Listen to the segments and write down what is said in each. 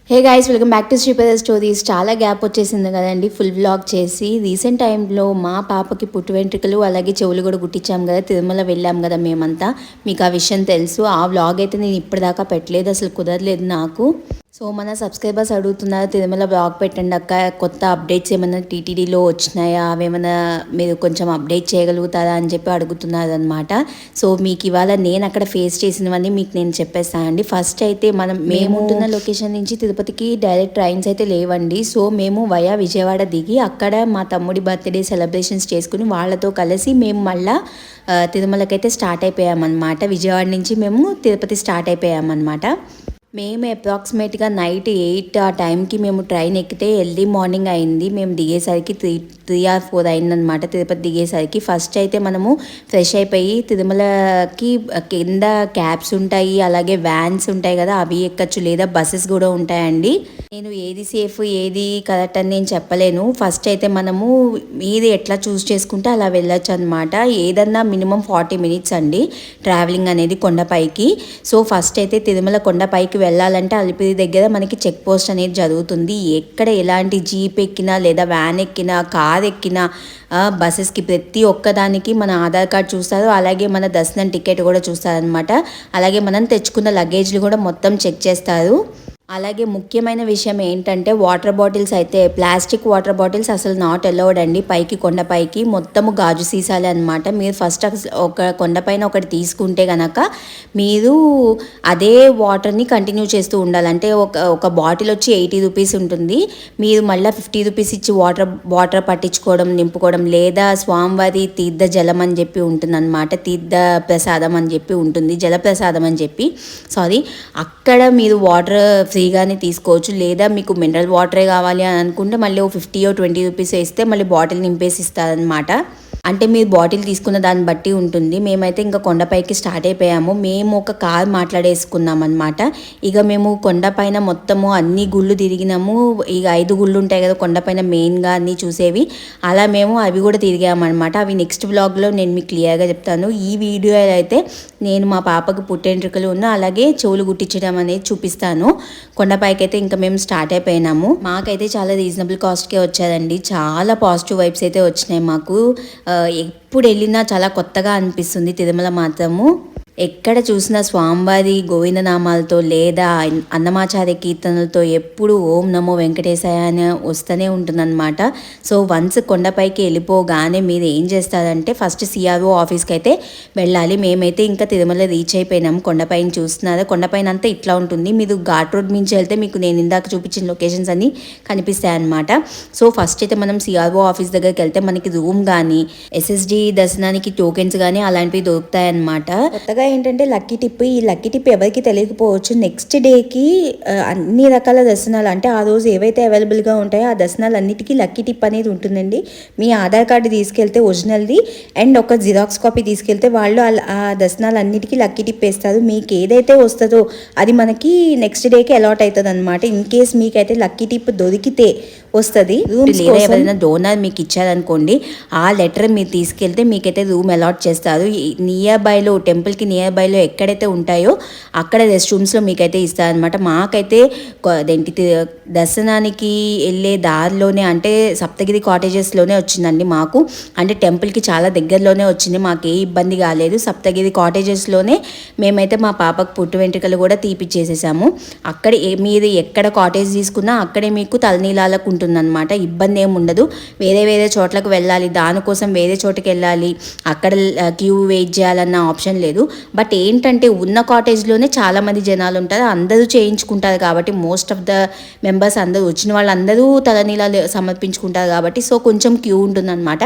Hey guys, welcome back to Sripada stories. చాలా gap వచ్చేసింది కదండి ఫుల్ వ్లాగ్ చేసి. రీసెంట్ టైంలో మా పాపకి పుట్టు వెంట్రుకలు అలాగే చెవులు కూడా కుట్టించాం కదా, తిరుమల వెళ్ళాం కదా మేమంతా. మీకు ఆ విషయం తెలుసు. ఆ వ్లాగ్ అయితే నేను ఇప్పటిదాకా పెట్టలేదు, అసలు కుదరలేదు నాకు. సో మన సబ్స్క్రైబర్స్ అడుగుతున్నారు, తిరుమల బ్లాగ్ పెట్టండి అక్క, కొత్త అప్డేట్స్ ఏమైనా టీటీడీలో వచ్చినాయా, అవేమైనా మీరు కొంచెం అప్డేట్ చేయగలుగుతారా అని చెప్పి అడుగుతున్నారు అనమాట. సో మీకు ఇవాళ నేను అక్కడ ఫేస్ చేసినవన్నీ మీకు నేను చెప్పేస్తానండి. ఫస్ట్ అయితే మేము ఉంటున్న లొకేషన్ నుంచి తిరుపతికి డైరెక్ట్ ట్రైన్స్ అయితే లేవండి. సో మేము వయా విజయవాడ దిగి అక్కడ మా తమ్ముడి బర్త్డే సెలబ్రేషన్స్ చేసుకుని వాళ్ళతో కలిసి మేము మళ్ళీ తిరుమలకైతే స్టార్ట్ అయిపోయామన్నమాట. విజయవాడ నుంచి మేము తిరుపతి స్టార్ట్ అయిపోయామన్నమాట. మేము అప్రాక్సిమేట్గా నైట్ 8 ఆ టైంకి మేము ట్రైన్ ఎక్కితే ఎర్లీ మార్నింగ్ అయింది. మేము దిగేసరికి 3 or 4 అయిందనమాట తిరుపతి దిగేసరికి. ఫస్ట్ అయితే మనము ఫ్రెష్ అయిపోయి తిరుమలకి కింద క్యాబ్స్ ఉంటాయి, అలాగే వ్యాన్స్ ఉంటాయి కదా, అవి ఎక్కచ్చు, లేదా బస్సెస్ కూడా ఉంటాయండి. నేను ఏది సేఫ్ ఏది కరెక్ట్ అని నేను చెప్పలేను. ఫస్ట్ అయితే మనము మీది ఎట్లా చూస్ చేసుకుంటే అలా వెళ్ళొచ్చు అనమాట. ఏదన్నా మినిమం 40 minutes అండి ట్రావెలింగ్ అనేది కొండపైకి. సో ఫస్ట్ అయితే తిరుమల కొండపైకి వెళ్ళాలంటే అలిపిరి దగ్గర మనకి చెక్ పోస్ట్ అనేది జరుగుతుంది. ఎక్కడ ఎలాంటి జీప్ ఎక్కినా లేదా వ్యాన్ ఎక్కినా కార్ ఎక్కినా బస్సెస్కి ప్రతి ఒక్కదానికి మన ఆధార్ కార్డ్ చూస్తారు, అలాగే మన దర్శనం టికెట్ కూడా చూస్తారనమాట. అలాగే మనం తెచ్చుకున్న లగేజ్లు కూడా మొత్తం చెక్ చేస్తారు. అలాగే ముఖ్యమైన విషయం ఏంటంటే వాటర్ బాటిల్స్ అయితే ప్లాస్టిక్ వాటర్ బాటిల్స్ అసలు నాట్ అలౌడ్ అండి పైకి, కొండపైకి. మొత్తము గాజు సీసాలే అనమాట. మీరు ఫస్ట్ ఒక కొండపైన ఒకటి తీసుకుంటే కనుక మీరు అదే వాటర్ని కంటిన్యూ చేస్తూ ఉండాలి. అంటే ఒక బాటిల్ వచ్చి 80 రూపీస్ ఉంటుంది, మీరు మళ్ళీ 50 రూపీస్ ఇచ్చి వాటర్ పట్టించుకోవడం నింపుకోవడం, లేదా స్వామివారి తీర్థ జలం అని చెప్పి ఉంటుంది అనమాట, తీర్థ ప్రసాదం అని చెప్పి ఉంటుంది, జలప్రసాదం అని చెప్పి అక్కడ మీరు వాటర్ ఫ్రీగానే తీసుకోవచ్చు. లేదా మీకు మినరల్ వాటరే కావాలి అని అనుకుంటే మళ్ళీ 50 or 20 రూపీస్ వేస్తే మళ్ళీ బాటిల్ నింపేసి ఇస్తారనమాట. అంటే మీరు బాటిల్ తీసుకున్న దాన్ని బట్టి ఉంటుంది. మేమైతే ఇంకా కొండపైకి స్టార్ట్ అయిపోయాము. మేము ఒక కార్ మాట్లాడేసుకున్నాం అనమాట. ఇక మేము కొండపైన మొత్తము అన్ని గుళ్ళు తిరిగినాము. ఇక 5 గుళ్ళు ఉంటాయి కదా కొండపైన మెయిన్గా అన్నీ చూసేవి, అలా మేము అవి కూడా తిరిగామన్నమాట. అవి నెక్స్ట్ వ్లాగ్లో నేను మీకు క్లియర్గా చెప్తాను. ఈ వీడియో అయితే నేను మా పాపకు పుట్టెంట్రుకలు అలాగే చెవులు గుట్టించడం అనేది చూపిస్తాను. కొండపైకి అయితే ఇంకా మేము స్టార్ట్ అయిపోయినాము. మాకైతే చాలా రీజనబుల్ కాస్ట్కే వచ్చేదండి. చాలా పాజిటివ్ వైబ్స్ అయితే వచ్చినాయి మాకు. ఎప్పుడు వెళ్ళినా చాలా కొత్తగా అనిపిస్తుంది తిరుమల మాత్రము. ఎక్కడ చూసినా స్వామివారి గోవిందనామాలతో లేదా అన్నమాచార్య కీర్తనలతో ఎప్పుడు ఓం నమో వెంకటేశాయ అని వస్తూనే ఉంటుందన్నమాట. సో వన్స్ కొండపైకి వెళ్ళిపోగానే మీరు ఏం చేస్తారంటే ఫస్ట్ సిఆర్ఓ ఆఫీస్కి అయితే వెళ్ళాలి. మేమైతే ఇంకా తిరుమల రీచ్ అయిపోయినాము. కొండపైన చూస్తున్నారు, కొండపైన అంతా ఇట్లా ఉంటుంది. మీరు ఘాట్ రోడ్ నుంచి వెళ్తే మీకు నేను ఇందాక చూపించిన లొకేషన్స్ అన్నీ కనిపిస్తాయి అన్నమాట. సో ఫస్ట్ అయితే మనం సిఆర్ఓ ఆఫీస్ దగ్గరికి వెళ్తే మనకి రూమ్ కానీ ఎస్ఎస్డి దర్శనానికి టోకెన్స్ కానీ అలాంటివి దొరుకుతాయి అన్నమాట. కొత్తగా ఏంటంటే లక్కీ టిప్. ఈ లక్కీ టిప్ ఎవరికి తెలియకపోవచ్చు. నెక్స్ట్ డేకి అన్ని రకాల దర్శనాలు, అంటే ఆ రోజు ఏవైతే అవైలబుల్గా ఉంటాయో ఆ దర్శనాలు అన్నిటికీ లక్కీ టిప్ అనేది ఉంటుందండి. మీ ఆధార్ కార్డు తీసుకెళ్తే ఒరిజినల్ది అండ్ ఒక జిరాక్స్ కాపీ తీసుకెళ్తే వాళ్ళు ఆ దర్శనాలు అన్నిటికీ లక్కీ టిప్ వేస్తారు. మీకు ఏదైతే వస్తుందో అది మనకి నెక్స్ట్ డేకి అలాట్ అవుతుంది అనమాట. ఇన్ కేస్ మీకైతే లక్కీ టిప్ దొరికితే వస్తుంది. లేదా ఎవరైనా డోనర్ మీకు ఇచ్చారనుకోండి, ఆ లెటర్ మీరు తీసుకెళ్తే మీకైతే రూమ్ అలాట్ చేస్తారు. నియర్ బైలో టెంపుల్కి నియర్ బైలో ఎక్కడైతే ఉంటాయో అక్కడ రెస్ట్ రూమ్స్లో మీకైతే ఇస్తారనమాట. మాకైతే దర్శనానికి వెళ్ళే దారిలోనే, అంటే సప్తగిరి కాటేజెస్లోనే వచ్చిందండి మాకు. అంటే టెంపుల్కి చాలా దగ్గరలోనే వచ్చింది, మాకు ఏ ఇబ్బంది కాలేదు. సప్తగిరి కాటేజెస్లోనే మేమైతే మా పాపకు పుట్టు వెంట్రుకలు కూడా తీపిచ్చేసేసాము. అక్కడే మీరు ఎక్కడ కాటేజ్ తీసుకున్నా అక్కడే మీకు తలనీలాలకు ఉంటుందన్నమాట. ఇబ్బంది ఏమి ఉండదు. వేరే చోట్లకు వెళ్ళాలి, దానికోసం వేరే చోటుకి వెళ్ళాలి, అక్కడ క్యూ వెయిట్ చేయాలన్న ఆప్షన్ లేదు. బట్ ఏంటంటే ఉన్న కాటేజ్లోనే చాలామంది జనాలు ఉంటారు, అందరూ చేయించుకుంటారు కాబట్టి మోస్ట్ ఆఫ్ ద మెంబర్స్ అందరూ వచ్చిన వాళ్ళందరూ తలనీలాలు సమర్పించుకుంటారు కాబట్టి సో కొంచెం క్యూ ఉంటుందన్నమాట.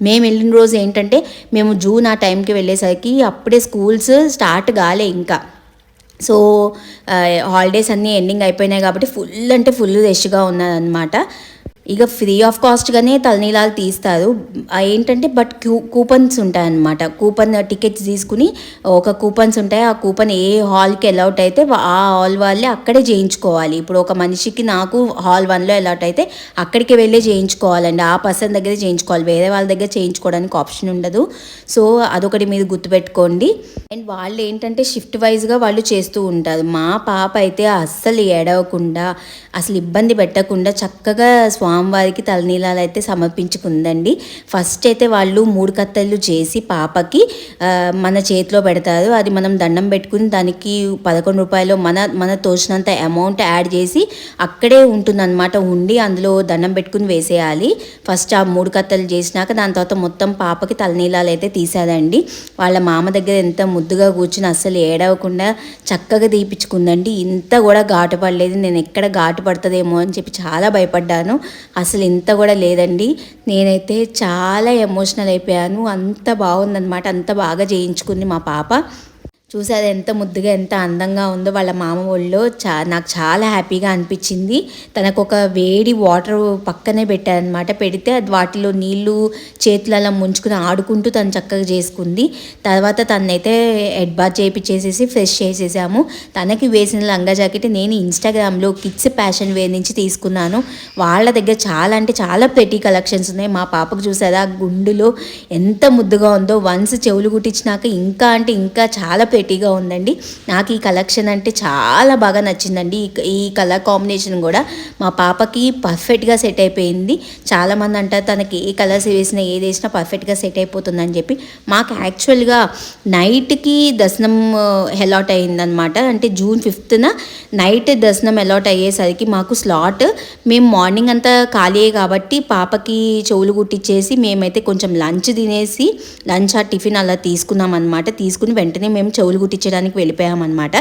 మేము వెళ్ళిన రోజు ఏంటంటే మేము జూన్ ఆ టైంకి వెళ్ళేసరికి అప్పుడే స్కూల్స్ స్టార్ట్ కాలే ఇంకా. సో హాలిడేస్ అన్నీ ఎండింగ్ అయిపోయినాయి కాబట్టి ఫుల్ అంటే ఫుల్ రష్గా ఉన్నదన్నమాట. ఇక ఫ్రీ ఆఫ్ కాస్ట్గానే తలనీలాలు తీస్తారు. ఏంటంటే బట్ కూపన్స్ ఉంటాయన్నమాట. కూపన్ టికెట్స్ తీసుకుని ఒక కూపన్స్ ఉంటాయి. ఆ కూపన్ ఏ హాల్కి అలౌట్ అయితే ఆ హాల్ వాళ్ళే అక్కడే చేయించుకోవాలి. ఇప్పుడు ఒక మనిషికి నాకు హాల్ 1లో అలౌట్ అయితే అక్కడికి వెళ్ళి చేయించుకోవాలండి. ఆ పర్సన్ దగ్గర చేయించుకోవాలి, వేరే వాళ్ళ దగ్గర చేయించుకోవడానికి ఆప్షన్ ఉండదు. సో అదొకటి మీరు గుర్తుపెట్టుకోండి. అండ్ వాళ్ళు ఏంటంటే షిఫ్ట్ వైజ్గా వాళ్ళు చేస్తూ ఉంటారు. మా పాప అయితే అస్సలు ఏడవకుండా, అసలు ఇబ్బంది పెట్టకుండా చక్కగా స్వామివారికి తలనీలాలు అయితే సమర్పించుకుందండి. ఫస్ట్ అయితే వాళ్ళు 3 కత్తెలు చేసి పాపకి మన చేతిలో పెడతారు. అది మనం దండం పెట్టుకుని దానికి 11 రూపాయలు మన తోచినంత అమౌంట్ యాడ్ చేసి అక్కడే ఉంటుందన్నమాట. ఉండి అందులో దండం పెట్టుకుని వేసేయాలి. ఫస్ట్ ఆ 3 కత్తెలు చేసినాక దాని తర్వాత మొత్తం పాపకి తలనీలాలు అయితే తీసేదండి. వాళ్ళ మామ దగ్గర ఎంత ముద్దుగా కూర్చుని అస్సలు ఏడవకుండా చక్కగా తీపించుకుందండి. ఇంత కూడా ఘాటు పడలేదు. నేను ఎక్కడ ఘాటు పడుతుందేమో అని చెప్పి చాలా భయపడ్డాను. అసలు ఇంత కూడా లేదండి. నేనైతే చాలా ఎమోషనల్ అయిపోయాను. అంత బాగుందన్నమాట. అంత బాగా చేయించుకుంది మా పాప. చూసారు ఎంత ముద్దుగా ఎంత అందంగా ఉందో. వాళ్ళ మామ ఒళ్ళో నాకు చాలా హ్యాపీగా అనిపించింది. తనకు ఒక వేడి వాటర్ పక్కనే పెట్టారనమాట. పెడితే అది వాటిలో నీళ్లు చేతులలో ముంచుకుని ఆడుకుంటూ తను చక్కగా చేసుకుంది. తర్వాత తనైతే హెడ్ బాత్ చేయించేసేసి ఫ్రెష్ చేసేసాము. తనకి వేసిన లంగా జాకెట్ నేను ఇన్స్టాగ్రామ్లో కిడ్స్ ఫ్యాషన్ వేర్ నుంచి తీసుకున్నాను. వాళ్ళ దగ్గర చాలా అంటే చాలా ప్రెటీ కలెక్షన్స్ ఉన్నాయి. మా పాపకు చూసారా గుండులో ఎంత ముద్దుగా ఉందో. వన్స్ చెవులు కుట్టించినాక ఇంకా అంటే ఇంకా చాలా ప్రెటీగా ఉందండి. నాకు ఈ కలెక్షన్ అంటే చాలా బాగా నచ్చిందండి. ఈ కలర్ కాంబినేషన్ కూడా మా పాపకి పర్ఫెక్ట్గా సెట్ అయిపోయింది. చాలామంది అంటారు తనకి ఏ కలర్స్ వేసినా ఏది వేసినా పర్ఫెక్ట్గా సెట్ అయిపోతుందని చెప్పి. మాకు యాక్చువల్గా నైట్కి దర్శనం అలాట్ అయ్యిందనమాట. అంటే జూన్ 5న నైట్ దర్శనం అలాట్ అయ్యేసరికి మాకు స్లాట్, మేము మార్నింగ్ అంతా ఖాళీయే కాబట్టి పాపకి చెవులు కుట్టించేసి మేమైతే కొంచెం లంచ్ తినేసి లంచ్ ఆ టిఫిన్ అలా తీసుకున్నాం అనమాట. తీసుకుని వెంటనే మేము చెవులు కుట్టించడానికి వెళ్ళిపోయామన్నమాట.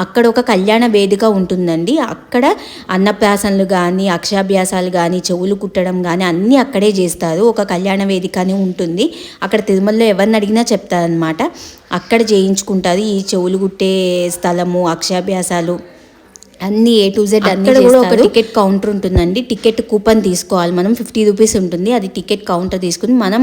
అక్కడ ఒక కళ్యాణ వేదిక ఉంటుందండి. అక్కడ అన్నప్రాసనలు కానీ అక్షరాభ్యాసాలు కానీ చెవులు కుట్టడం కానీ అన్నీ అక్కడే చేస్తారు. ఒక కళ్యాణ వేదిక అని ఉంటుంది. అక్కడ తిరుమలలో ఎవరిని అడిగినా చెప్తారనమాట. అక్కడ చేయించుకుంటారు ఈ చెవులు కుట్టే స్థలము, అక్షరాభ్యాసాలు అన్నీ A to Z అన్నీ కూడా. ఒక టికెట్ కౌంటర్ ఉంటుందండి. టికెట్ కూపన్ తీసుకోవాలి మనం. 50 రూపీస్ ఉంటుంది. అది టికెట్ కౌంటర్ తీసుకుని మనం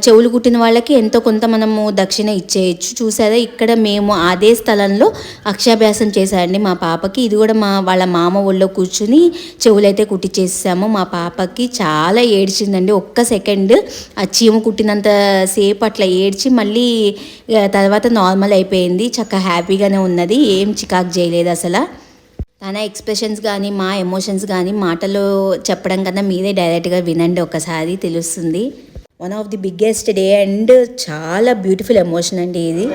చెవులు కుట్టిన వాళ్ళకి ఎంతో కొంత మనము దక్షిణ ఇచ్చేయచ్చు. చూసారా ఇక్కడ మేము అదే స్థలంలో అక్షరాభ్యాసం చేశారండి మా పాపకి. ఇది కూడా వాళ్ళ మామ ఒళ్ళో కూర్చుని చెవులైతే కుట్టించేసాము. మా పాపకి చాలా ఏడ్చిందండి. ఒక్క సెకండ్ ఆ చీమ కుట్టినంత సేపు అట్లా ఏడ్చి మళ్ళీ తర్వాత నార్మల్ అయిపోయింది. చక్కగా హ్యాపీగానే ఉన్నది. ఏం చికాకు చేయలేదు అసలు. తన ఎక్స్ప్రెషన్స్ కానీ మా ఎమోషన్స్ కానీ మాటలో చెప్పడం కన్నా మీరే డైరెక్ట్గా వినండి, ఒకసారి తెలుస్తుంది. One of the biggest day and చాలా బ్యూటిఫుల్ ఎమోషన్ అండి ఇది.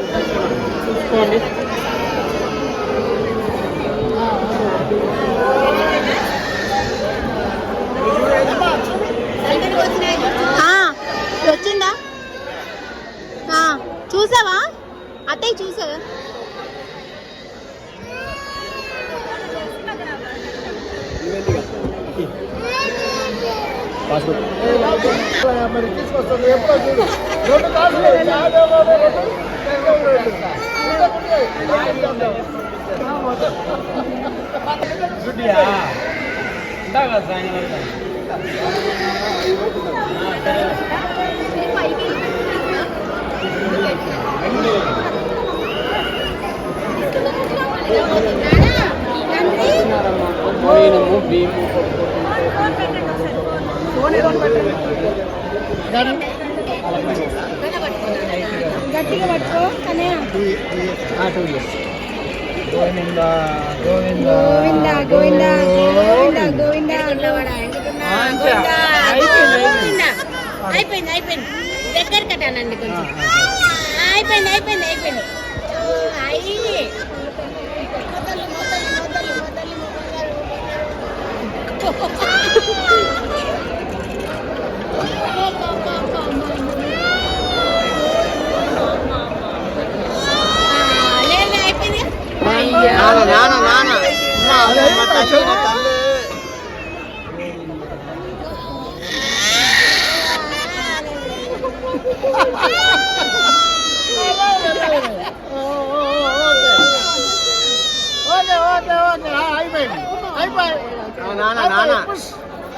వచ్చిందా చూసావా అత్తయ్య? చూసావా? గట్టిగా పట్టుకో. గోవింద గోవింద గోవింద గోవింద గోవింద. అయిపోయింది అయిపోయింది. దగ్గర కట్టానండి కొంచెం. అయిపోయింది అయిపోయింది అయిపోయింది.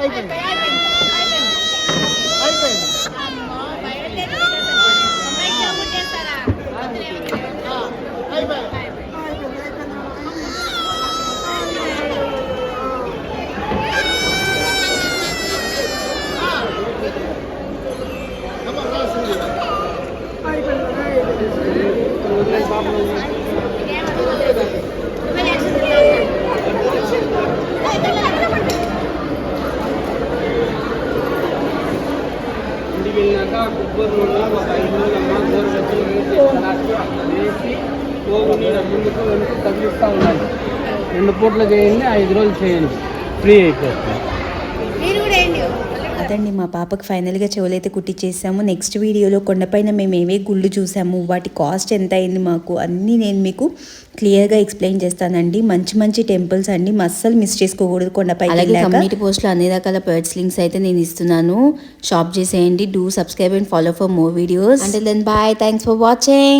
అయిపోయింది అయిపోయింది. అయిపోయింది. ఇంటికి వెళ్ళినాక కొబ్బరి నూనె ఒక 5 రోజులమ్మ గోరువెచ్చని నీళ్ళు తీసుకురాసి అట్లా వేసి పోగు నీళ్ళ ముందుకు వెనుక తగిలిస్తూ ఉండాలి. 2 పూటలు చేయండి, 5 రోజులు చేయండి, ఫ్రీ అయిపోతుంది. మీరు కూడా ఏంటి అదండి మా పాపకి ఫైనల్గా చెవులైతే కుట్టించేసాము. నెక్స్ట్ వీడియోలో కొండపైన మేము ఏవే గుళ్ళు చూసాము, వాటి కాస్ట్ ఎంత అయింది మాకు అన్నీ నేను మీకు క్లియర్గా ఎక్స్ప్లెయిన్ చేస్తానండి. మంచి మంచి టెంపుల్స్ అండి, అస్సలు మిస్ చేసుకోకూడదు కొండపై. అలాగే కమ్యూనిటీ పోస్ట్లో అన్ని రకాల బర్డ్స్ లింక్స్ అయితే నేను ఇస్తున్నాను, షాప్ చేసేయండి. Do subscribe and follow for more videos. Until then bye, thanks for watching.